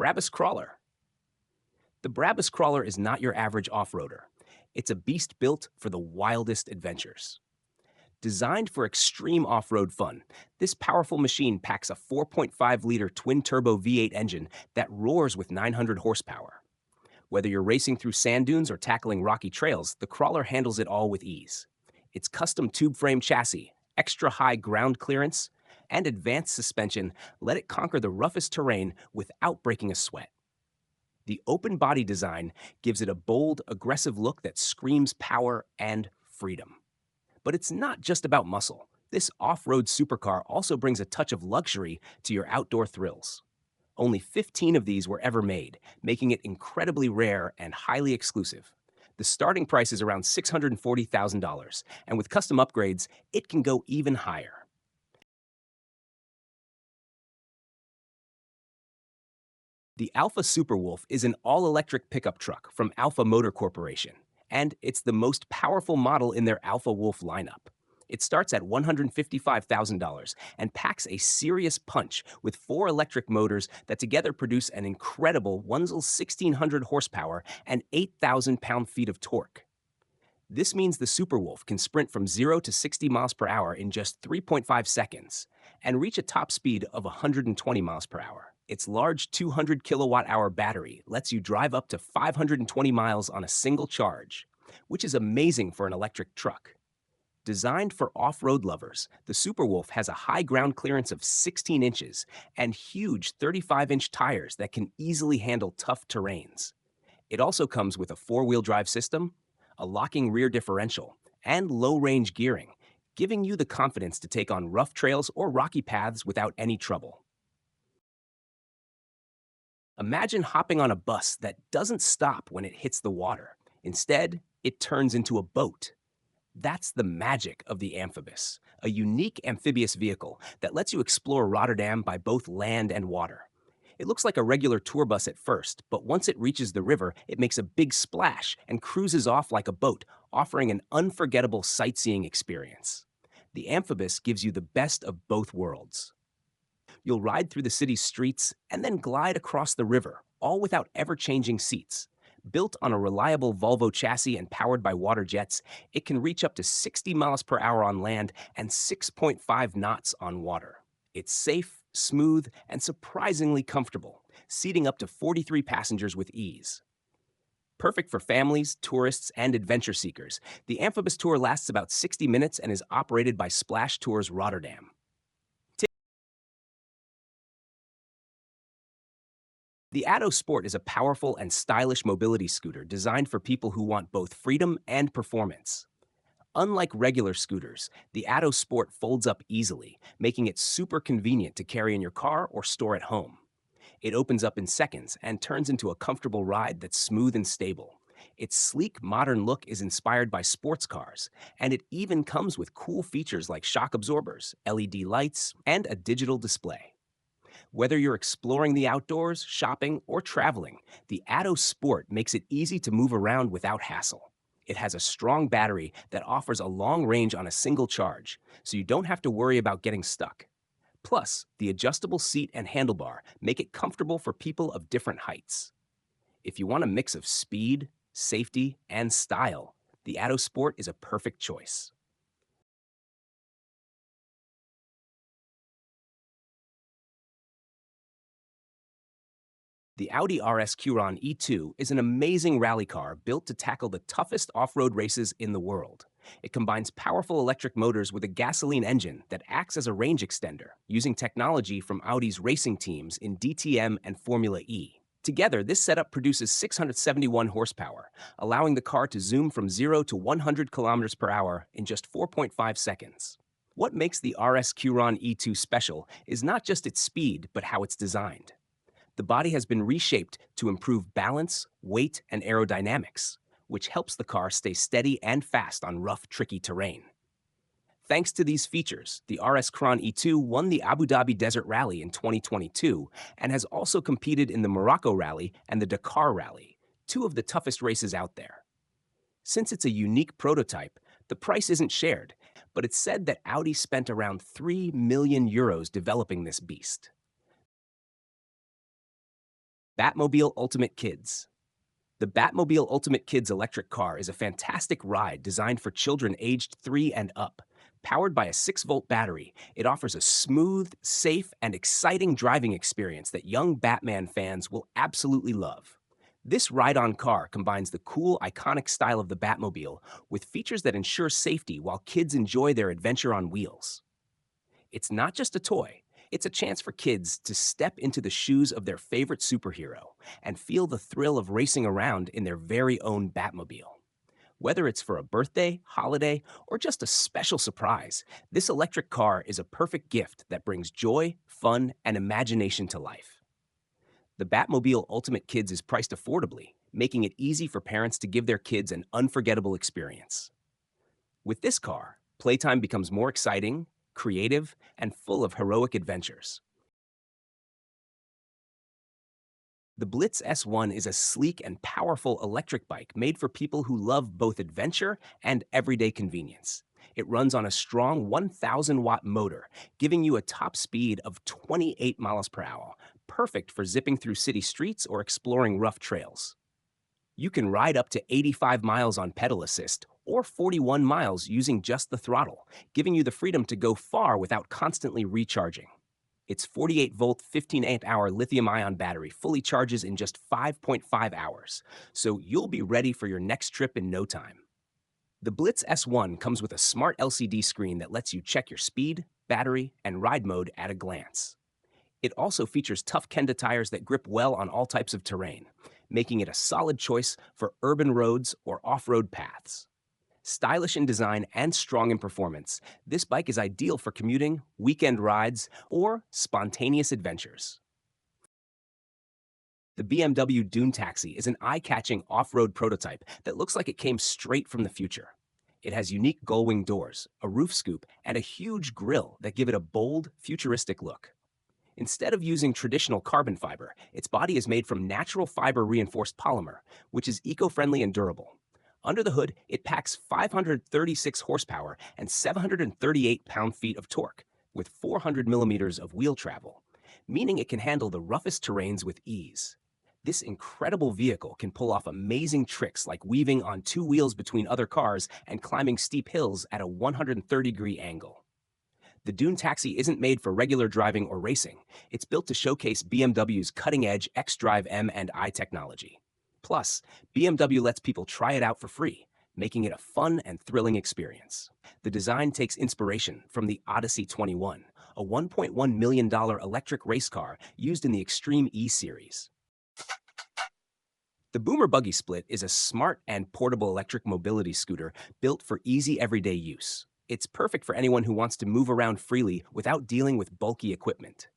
Brabus Crawler. The Brabus Crawler is not your average off-roader. It's a beast built for the wildest adventures. Designed for extreme off-road fun, this powerful machine packs a 4.5-liter twin-turbo V8 engine that roars with 900 horsepower. Whether you're racing through sand dunes or tackling rocky trails, the Crawler handles it all with ease. Its custom tube frame chassis, extra high ground clearance, and advanced suspension let it conquer the roughest terrain without breaking a sweat. The open body design gives it a bold, aggressive look that screams power and freedom. But it's not just about muscle. This off-road supercar also brings a touch of luxury to your outdoor thrills. Only 15 of these were ever made, making it incredibly rare and highly exclusive. The starting price is around $640,000, and with custom upgrades, it can go even higher. The Alpha Superwolf is an all-electric pickup truck from Alpha Motor Corporation, and it's the most powerful model in their Alpha Wolf lineup. It starts at $155,000 and packs a serious punch with 4 electric motors that together produce an incredible Wunzel's 1,600 horsepower and 8,000 pound-feet of torque. This means the Superwolf can sprint from 0 to 60 miles per hour in just 3.5 seconds and reach a top speed of 120 miles per hour. Its large 200 kilowatt-hour battery lets you drive up to 520 miles on a single charge, which is amazing for an electric truck. Designed for off-road lovers, the Superwolf has a high ground clearance of 16 inches and huge 35-inch tires that can easily handle tough terrains. It also comes with a 4-wheel drive system, a locking rear differential, and low-range gearing, giving you the confidence to take on rough trails or rocky paths without any trouble. Imagine hopping on a bus that doesn't stop when it hits the water. Instead, it turns into a boat. That's the magic of the Amphibious, a unique amphibious vehicle that lets you explore Rotterdam by both land and water. It looks like a regular tour bus at first, but once it reaches the river, it makes a big splash and cruises off like a boat, offering an unforgettable sightseeing experience. The Amphibious gives you the best of both worlds. You'll ride through the city's streets and then glide across the river, all without ever changing seats. Built on a reliable Volvo chassis and powered by water jets, it can reach up to 60 miles per hour on land and 6.5 knots on water. It's safe, smooth, and surprisingly comfortable, seating up to 43 passengers with ease. Perfect for families, tourists, and adventure seekers, the Amphibious Tour lasts about 60 minutes and is operated by Splash Tours Rotterdam. The Atto Sport is a powerful and stylish mobility scooter designed for people who want both freedom and performance. Unlike regular scooters, the Atto Sport folds up easily, making it super convenient to carry in your car or store at home. It opens up in seconds and turns into a comfortable ride that's smooth and stable. Its sleek, modern look is inspired by sports cars, and it even comes with cool features like shock absorbers, LED lights, and a digital display. Whether you're exploring the outdoors, shopping, or traveling, the Atto Sport makes it easy to move around without hassle. It has a strong battery that offers a long range on a single charge, so you don't have to worry about getting stuck. Plus, the adjustable seat and handlebar make it comfortable for people of different heights. If you want a mix of speed, safety, and style, the Atto Sport is a perfect choice. The Audi RS Quron E2 is an amazing rally car built to tackle the toughest off-road races in the world. It combines powerful electric motors with a gasoline engine that acts as a range extender, using technology from Audi's racing teams in DTM and Formula E. Together, this setup produces 671 horsepower, allowing the car to zoom from 0 to 100 kilometers per hour in just 4.5 seconds. What makes the RS Quron E2 special is not just its speed, but how it's designed. The body has been reshaped to improve balance, weight, and aerodynamics, which helps the car stay steady and fast on rough, tricky terrain. Thanks to these features, the RS Quron E2 won the Abu Dhabi Desert Rally in 2022 and has also competed in the Morocco Rally and the Dakar Rally, two of the toughest races out there. Since it's a unique prototype, the price isn't shared, but it's said that Audi spent around €3 million developing this beast. Batmobile Ultimate Kids. The Batmobile Ultimate Kids electric car is a fantastic ride designed for children aged 3 and up. Powered by a 6-volt battery, it offers a smooth, safe, and exciting driving experience that young Batman fans will absolutely love. This ride-on car combines the cool, iconic style of the Batmobile with features that ensure safety while kids enjoy their adventure on wheels. It's not just a toy, it's a chance for kids to step into the shoes of their favorite superhero and feel the thrill of racing around in their very own Batmobile. Whether it's for a birthday, holiday, or just a special surprise, this electric car is a perfect gift that brings joy, fun, and imagination to life. The Batmobile Ultimate Kids is priced affordably, making it easy for parents to give their kids an unforgettable experience. With this car, playtime becomes more exciting, creative, and full of heroic adventures. The Blitz S1 is a sleek and powerful electric bike made for people who love both adventure and everyday convenience. It runs on a strong 1,000-watt motor, giving you a top speed of 28 miles per hour, perfect for zipping through city streets or exploring rough trails. You can ride up to 85 miles on pedal assist or 41 miles using just the throttle, giving you the freedom to go far without constantly recharging. Its 48-volt, 15-amp-hour lithium-ion battery fully charges in just 5.5 hours, so you'll be ready for your next trip in no time. The Blitz S1 comes with a smart LCD screen that lets you check your speed, battery, and ride mode at a glance. It also features tough Kenda tires that grip well on all types of terrain, making it a solid choice for urban roads or off-road paths. Stylish in design and strong in performance, this bike is ideal for commuting, weekend rides, or spontaneous adventures. The BMW Dune Taxi is an eye-catching off-road prototype that looks like it came straight from the future. It has unique gull-wing doors, a roof scoop, and a huge grille that give it a bold, futuristic look. Instead of using traditional carbon fiber, its body is made from natural fiber reinforced polymer, which is eco-friendly and durable. Under the hood, it packs 536 horsepower and 738 pound-feet of torque, with 400 millimeters of wheel travel, meaning it can handle the roughest terrains with ease. This incredible vehicle can pull off amazing tricks like weaving on two wheels between other cars and climbing steep hills at a 130-degree angle. The Dune Taxi isn't made for regular driving or racing. It's built to showcase BMW's cutting-edge xDrive M and I technology. Plus, BMW lets people try it out for free, making it a fun and thrilling experience. The design takes inspiration from the Odyssey 21, a $1.1 million electric race car used in the Extreme E series. The Boomer Buggy Split is a smart and portable electric mobility scooter built for easy everyday use. It's perfect for anyone who wants to move around freely without dealing with bulky equipment.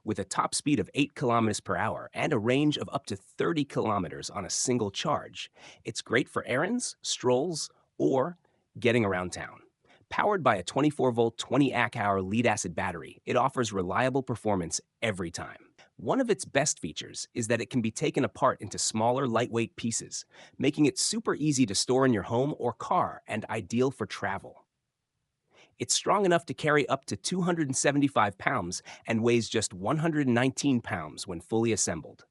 With a top speed of 8 kilometers per hour and a range of up to 30 kilometers on a single charge, it's great for errands, strolls, or getting around town. Powered by a 24-volt, 20-amp-hour lead-acid battery, it offers reliable performance every time. One of its best features is that it can be taken apart into smaller, lightweight pieces, making it super easy to store in your home or car and ideal for travel. It's strong enough to carry up to 275 pounds and weighs just 119 pounds when fully assembled.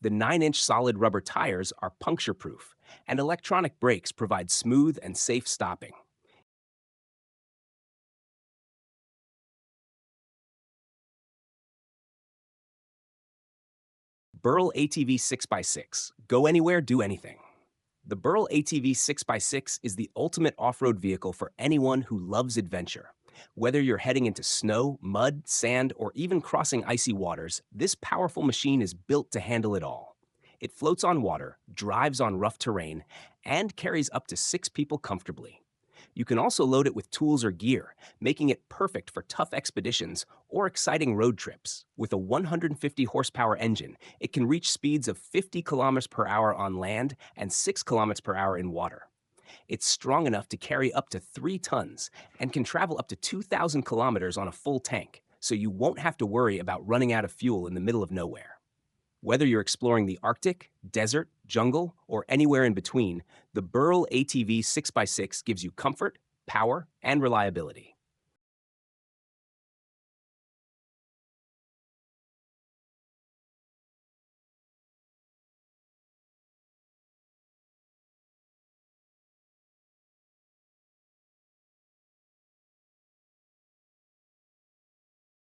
The 9-inch solid rubber tires are puncture-proof, and electronic brakes provide smooth and safe stopping. Burl ATV 6x6. Go anywhere, do anything. The Burl ATV 6x6 is the ultimate off-road vehicle for anyone who loves adventure. Whether you're heading into snow, mud, sand, or even crossing icy waters, this powerful machine is built to handle it all. It floats on water, drives on rough terrain, and carries up to 6 people comfortably. You can also load it with tools or gear, making it perfect for tough expeditions or exciting road trips. With a 150 horsepower engine, it can reach speeds of 50 kilometers per hour on land and 6 kilometers per hour in water. It's strong enough to carry up to 3 tons and can travel up to 2,000 kilometers on a full tank, so you won't have to worry about running out of fuel in the middle of nowhere. Whether you're exploring the Arctic, desert, jungle, or anywhere in between, the Burl ATV 6x6 gives you comfort, power, and reliability.